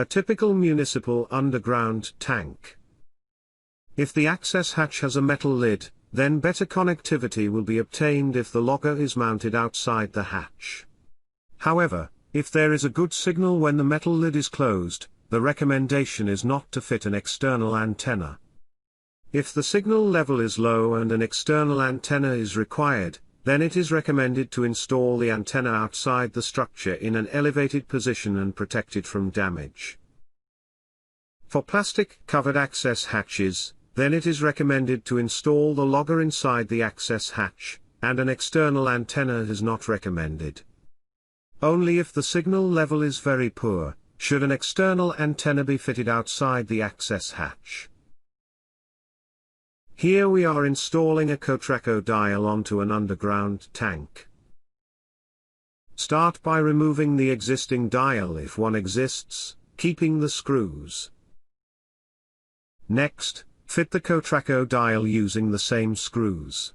A typical municipal underground tank. If the access hatch has a metal lid, then better connectivity will be obtained if the logger is mounted outside the hatch. However, if there is a good signal when the metal lid is closed, the recommendation is not to fit an external antenna. If the signal level is low and an external antenna is required, then it is recommended to install the antenna outside the structure in an elevated position and protect it from damage. For plastic-covered access hatches, then it is recommended to install the logger inside the access hatch, and an external antenna is not recommended. Only if the signal level is very poor, should an external antenna be fitted outside the access hatch. Here we are installing a Cotraco dial onto an underground tank. Start by removing the existing dial if one exists, keeping the screws. Next, fit the Cotraco dial using the same screws.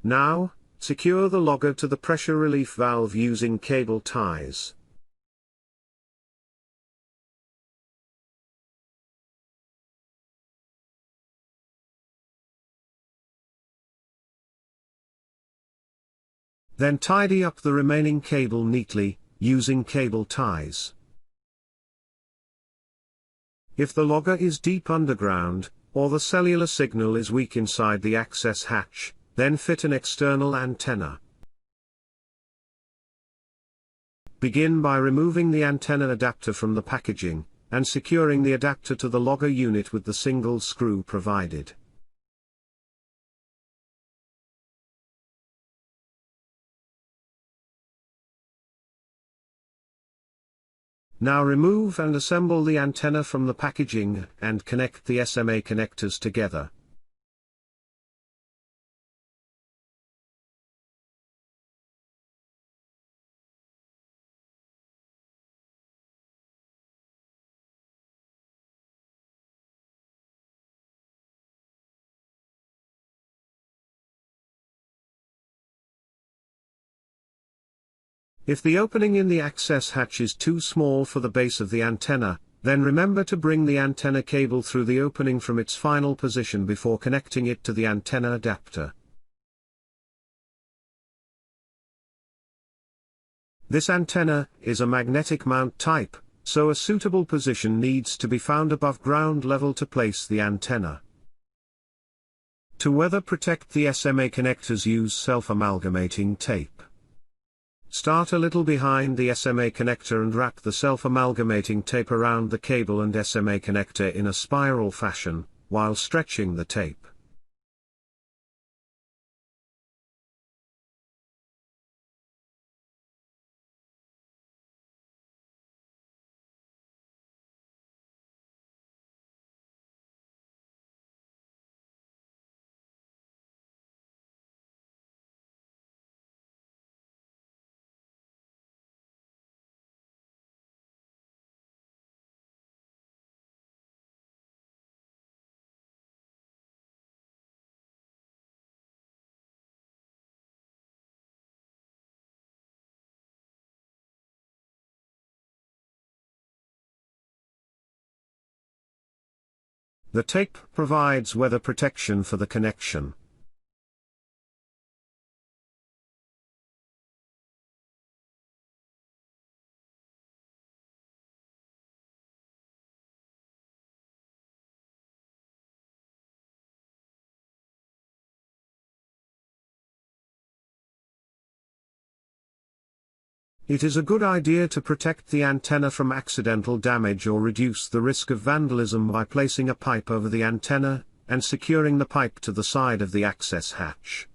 Now, secure the logger to the pressure relief valve using cable ties. Then tidy up the remaining cable neatly, using cable ties. If the logger is deep underground, or the cellular signal is weak inside the access hatch, then fit an external antenna. Begin by removing the antenna adapter from the packaging, and securing the adapter to the logger unit with the single screw provided. Now remove and assemble the antenna from the packaging and connect the SMA connectors together. If the opening in the access hatch is too small for the base of the antenna, then remember to bring the antenna cable through the opening from its final position before connecting it to the antenna adapter. This antenna is a magnetic mount type, so a suitable position needs to be found above ground level to place the antenna. To weather protect the SMA connectors, use self-amalgamating tape. Start a little behind the SMA connector and wrap the self-amalgamating tape around the cable and SMA connector in a spiral fashion, while stretching the tape. The tape provides weather protection for the connection. It is a good idea to protect the antenna from accidental damage or reduce the risk of vandalism by placing a pipe over the antenna, and securing the pipe to the side of the access hatch.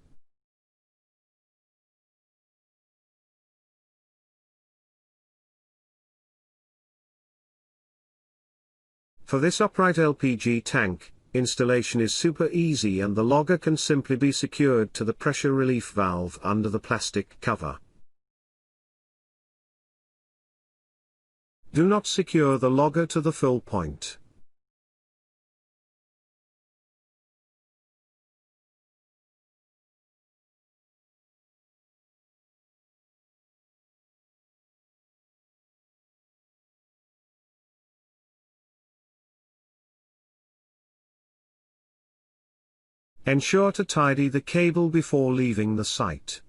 For this upright LPG tank, installation is super easy and the logger can simply be secured to the pressure relief valve under the plastic cover. Do not secure the logger to the fill point. Ensure to tidy the cable before leaving the site.